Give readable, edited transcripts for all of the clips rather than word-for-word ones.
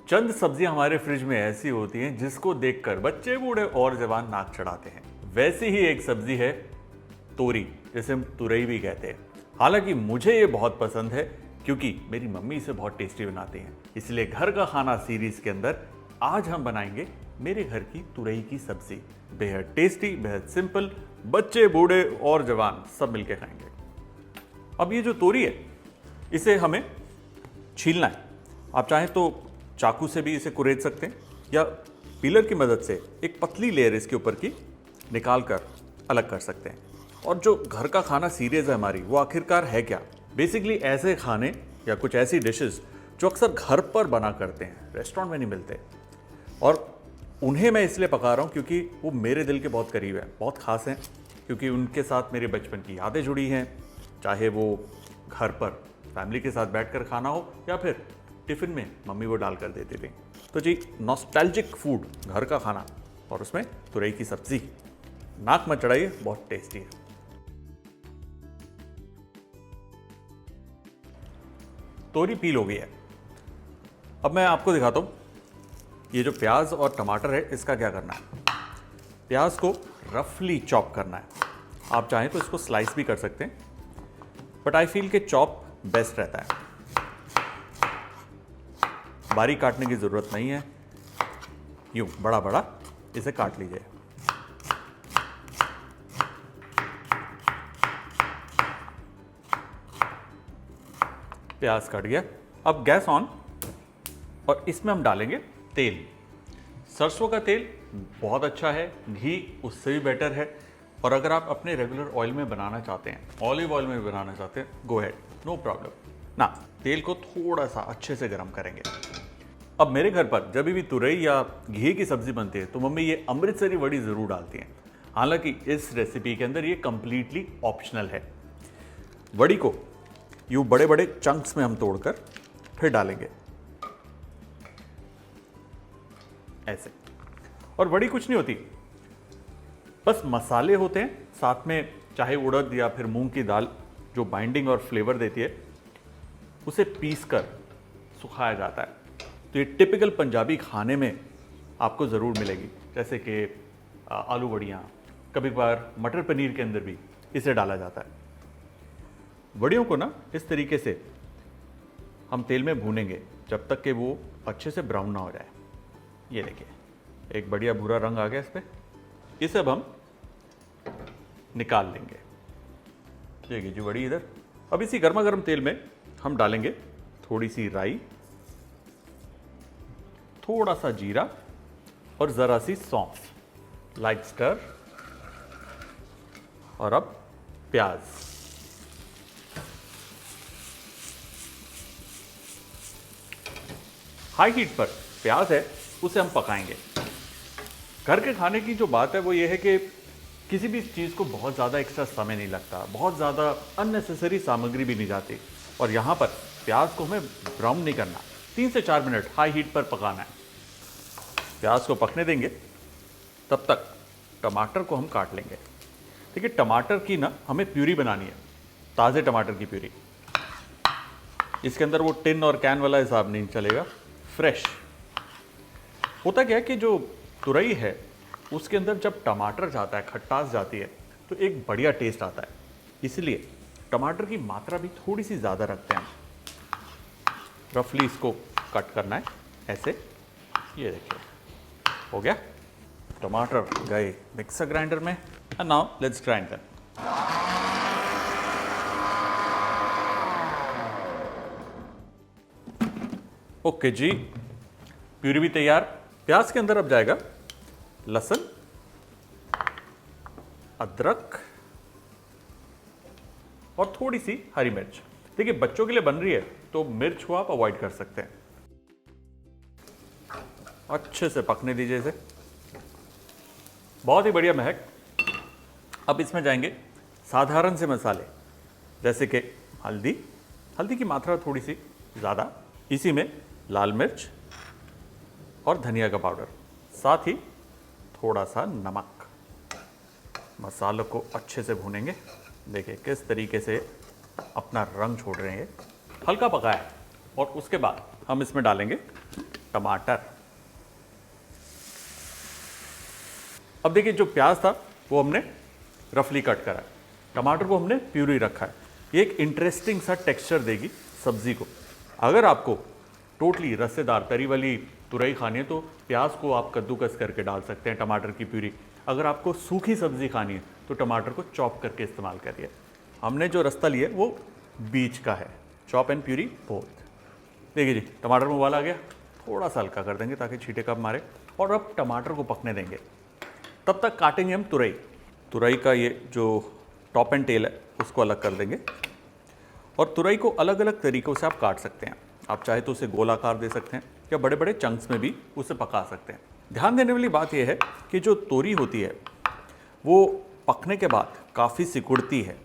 चंद सब्जियां हमारे फ्रिज में ऐसी होती हैं जिसको देखकर बच्चे बूढ़े और जवान नाक चढ़ाते हैं। वैसी ही एक सब्जी है तोरी, जिसे हम तुरई भी कहते हैं। हालांकि मुझे ये बहुत पसंद है क्योंकि मेरी मम्मी इसे बहुत टेस्टी बनाती हैं। इसलिए घर का खाना सीरीज के अंदर आज हम बनाएंगे मेरे घर की तुरई की सब्जी। बेहद टेस्टी, बेहद सिंपल, बच्चे बूढ़े और जवान सब मिलके खाएंगे। अब ये जो तोरी है इसे हमें छीलना है। आप चाहें तो चाकू से भी इसे कुरेद सकते हैं या पीलर की मदद से एक पतली लेयर इसके ऊपर की निकाल कर अलग कर सकते हैं। और जो घर का खाना सीरीज है हमारी, वो आखिरकार है क्या? बेसिकली ऐसे खाने या कुछ ऐसी डिशेस जो अक्सर घर पर बना करते हैं, रेस्टोरेंट में नहीं मिलते। और उन्हें मैं इसलिए पका रहा हूँ क्योंकि वो मेरे दिल के बहुत करीब है, बहुत खास हैं, क्योंकि उनके साथ मेरे बचपन की यादें जुड़ी हैं। चाहे वो घर पर फैमिली के साथ बैठकर खाना हो या फिर टिफिन में मम्मी वो डाल कर देती थी। तो जी, नॉस्टैल्जिक फूड, घर का खाना, और उसमें तुरई की सब्जी। नाक मत चढ़ाइए, बहुत टेस्टी है। तोरी पील हो गई है। अब मैं आपको दिखाता हूं ये जो प्याज और टमाटर है इसका क्या करना है। प्याज को रफली चॉप करना है। आप चाहें तो इसको स्लाइस भी कर सकते हैं, बट आई फील के चॉप बेस्ट रहता है। बारीक काटने की जरूरत नहीं है, यूं बड़ा बड़ा इसे काट लीजिए। प्याज कट गया। अब गैस ऑन, और इसमें हम डालेंगे तेल। सरसों का तेल बहुत अच्छा है, घी उससे भी बेटर है। और अगर आप अपने रेगुलर ऑयल में बनाना चाहते हैं, ऑलिव ऑयल में बनाना चाहते हैं, गो हेड, नो प्रॉब्लम ना। तेल को थोड़ा सा अच्छे से गर्म करेंगे। अब मेरे घर पर जब भी तुरई या घी की सब्जी बनती है तो मम्मी ये अमृतसरी वड़ी जरूर डालती हैं। हालांकि इस रेसिपी के अंदर ये कंप्लीटली ऑप्शनल है। वड़ी को यूं बड़े बड़े चंक्स में हम तोड़कर फिर डालेंगे ऐसे। और वड़ी कुछ नहीं होती, बस मसाले होते हैं, साथ में चाहे उड़द या फिर मूंग की दाल जो बाइंडिंग और फ्लेवर देती है, उसे पीसकर सुखाया जाता है। तो ये टिपिकल पंजाबी खाने में आपको ज़रूर मिलेगी, जैसे कि आलू वड़ियाँ, कभी कभार मटर पनीर के अंदर भी इसे डाला जाता है। वड़ियों को ना इस तरीके से हम तेल में भूनेंगे जब तक कि वो अच्छे से ब्राउन ना हो जाए। ये देखिए, एक बढ़िया भूरा रंग आ गया इस पर। इसे अब हम निकाल लेंगे। देखिए जी वड़ी इधर। अब इसी गर्मा गर्म तेल में हम डालेंगे थोड़ी सी राई, थोड़ा सा जीरा और जरा सी सौंफ। Light stir. और अब प्याज। हाई हीट पर प्याज है उसे हम पकाएंगे। घर के खाने की जो बात है वो ये है कि किसी भी चीज़ को बहुत ज़्यादा एक्स्ट्रा समय नहीं लगता, बहुत ज़्यादा अननेसेसरी सामग्री भी नहीं जाती। और यहाँ पर प्याज को हमें ब्राउन नहीं करना, 3 से 4 मिनट हाई हीट पर पकाना है। प्याज को पकने देंगे, तब तक टमाटर को हम काट लेंगे। देखिए, टमाटर की ना हमें प्यूरी बनानी है, ताज़े टमाटर की प्यूरी। इसके अंदर वो टिन और कैन वाला हिसाब नहीं चलेगा, फ्रेश। होता क्या है कि जो तुरई है उसके अंदर जब टमाटर जाता है, खट्टास जाती है, तो एक बढ़िया टेस्ट आता है। इसलिए टमाटर की मात्रा भी थोड़ी सी ज़्यादा रखते हैं। रफली इसको कट करना है ऐसे। ये देखिए हो गया। टमाटर गए मिक्सर ग्राइंडर में। And now let's grind them. Okay जी, प्यूरी भी तैयार। प्याज के अंदर अब जाएगा लहसुन, अदरक और थोड़ी सी हरी मिर्च। देखिए, बच्चों के लिए बन रही है तो मिर्च को आप अवॉइड कर सकते हैं। अच्छे से पकने दीजिए इसे। बहुत ही बढ़िया महक। अब इसमें जाएंगे साधारण से मसाले, जैसे कि हल्दी। हल्दी की मात्रा थोड़ी सी ज़्यादा। इसी में लाल मिर्च और धनिया का पाउडर, साथ ही थोड़ा सा नमक। मसालों को अच्छे से भूनेंगे। देखिए किस तरीके से अपना रंग छोड़ रहे हैं। हल्का पकाया और उसके बाद हम इसमें डालेंगे टमाटर। अब देखिए जो प्याज था वो हमने रफली कट करा है, टमाटर को हमने प्यूरी रखा है। ये एक इंटरेस्टिंग सा टेक्सचर देगी सब्जी को। अगर आपको टोटली रसेदार तरी वाली तुरई खानी है तो प्याज को आप कद्दूकस करके डाल सकते हैं, टमाटर की प्यूरी। अगर आपको सूखी सब्जी खानी है तो टमाटर को चॉप करके इस्तेमाल करिए। हमने जो रास्ता लिया वो बीच का है, चॉप एंड प्यूरी बोथ। देखिए जी टमाटर में उबाल आ गया, थोड़ा सा हल्का कर देंगे ताकि छींटे कब मारे, और अब टमाटर को पकने देंगे। तब तक काटेंगे हम तुरई। तुरई का ये जो टॉप एंड टेल है उसको अलग कर देंगे, और तुरई को अलग अलग तरीक़ों से आप काट सकते हैं। आप चाहे तो उसे गोलाकार दे सकते हैं या बड़े बड़े चंक्स में भी उसे पका सकते हैं। ध्यान देने वाली बात यह है कि जो तोरी होती है वो पकने के बाद काफ़ी सिकुड़ती है,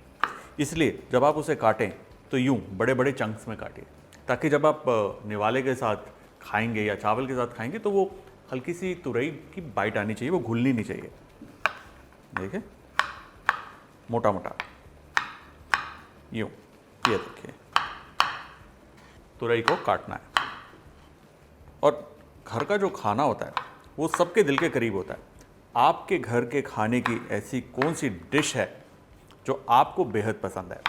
इसलिए जब आप उसे काटें तो यूँ बड़े बड़े चंक्स में काटिए, ताकि जब आप निवाले के साथ खाएंगे या चावल के साथ खाएंगे तो वो हल्की सी तुरई की बाइट आनी चाहिए, वो घुलनी नहीं चाहिए। देखिए मोटा मोटा यूँ, ये देखिए तुरई को काटना है। और घर का जो खाना होता है वो सबके दिल के करीब होता है। आपके घर के खाने की ऐसी कौन सी डिश है जो आपको बेहद पसंद है?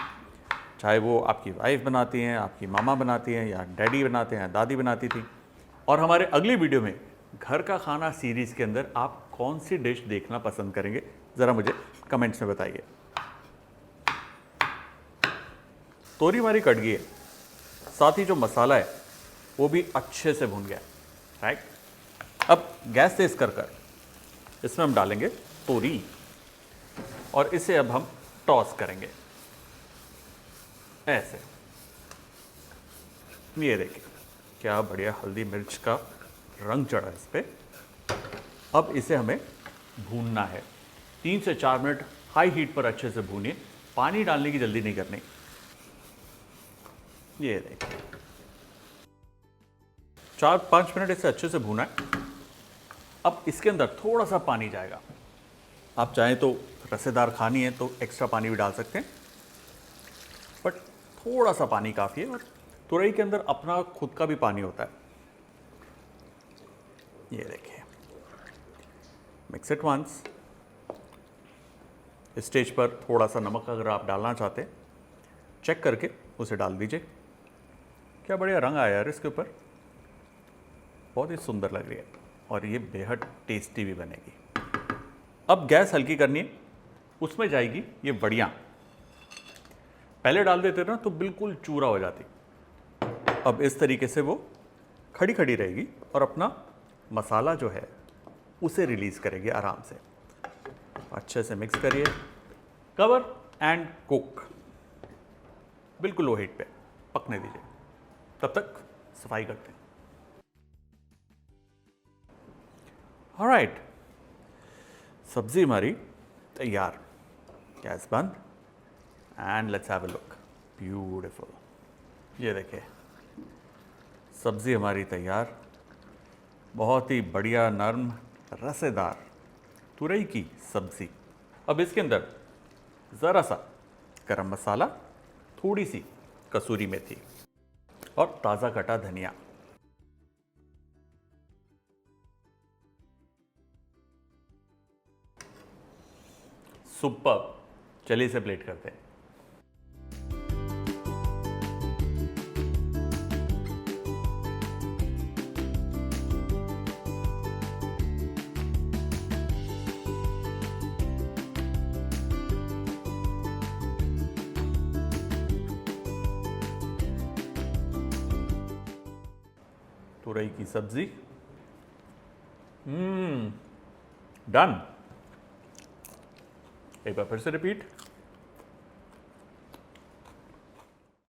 चाहे वो आपकी वाइफ बनाती हैं, आपकी मामा बनाती हैं, या डैडी बनाते हैं, दादी बनाती थी। और हमारे अगली वीडियो में घर का खाना सीरीज़ के अंदर आप कौन सी डिश देखना पसंद करेंगे, ज़रा मुझे कमेंट्स में बताइए। तोरी हमारी कट गई है, साथ ही जो मसाला है वो भी अच्छे से भून गया, राइट। अब गैस तेज कर इसमें हम डालेंगे तोरी, और इसे अब हम टॉस करेंगे ऐसे। ये देखिए क्या बढ़िया हल्दी मिर्च का रंग चढ़ा इस पे। अब इसे हमें भूनना है 3 से 4 मिनट हाई हीट पर अच्छे से भूनिए, पानी डालने की जल्दी नहीं करनी। ये देखिए 4-5 मिनट इसे अच्छे से भूना है। अब इसके अंदर थोड़ा सा पानी जाएगा। आप चाहें तो रसेदार खानी है तो एक्स्ट्रा पानी भी डाल सकते हैं, बट थोड़ा सा पानी काफ़ी है। और तुरई के अंदर अपना खुद का भी पानी होता है। ये देखिए मिक्स इट वंस। स्टेज पर थोड़ा सा नमक अगर आप डालना चाहते हैं चेक करके उसे डाल दीजिए। क्या बढ़िया रंग आया यार इसके ऊपर, बहुत ही सुंदर लग रही है, और ये बेहद टेस्टी भी बनेगी। अब गैस हल्की करनी है, उसमें जाएगी ये वड़ियाँ। पहले डाल देते ना तो बिल्कुल चूरा हो जाती, अब इस तरीके से वो खड़ी खड़ी रहेगी और अपना मसाला जो है उसे रिलीज़ करेगी आराम से। अच्छे से मिक्स करिए, कवर एंड कुक, बिल्कुल लो हीट पे पकने दीजिए। तब तक सफाई करते हैं। ऑलराइट, सब्जी हमारी तैयार। गैस बंद and let's have a look. Beautiful. ये देखिए सब्जी हमारी तैयार, बहुत ही बढ़िया नरम रसेदार तुरई की सब्जी। अब इसके अंदर ज़रा सा गरम मसाला, थोड़ी सी कसूरी मेथी और ताज़ा कटा धनिया। सुपर। चलिए इसे प्लेट करते हैं। तुरई की सब्जी डन। एक बार फिर से रिपीट।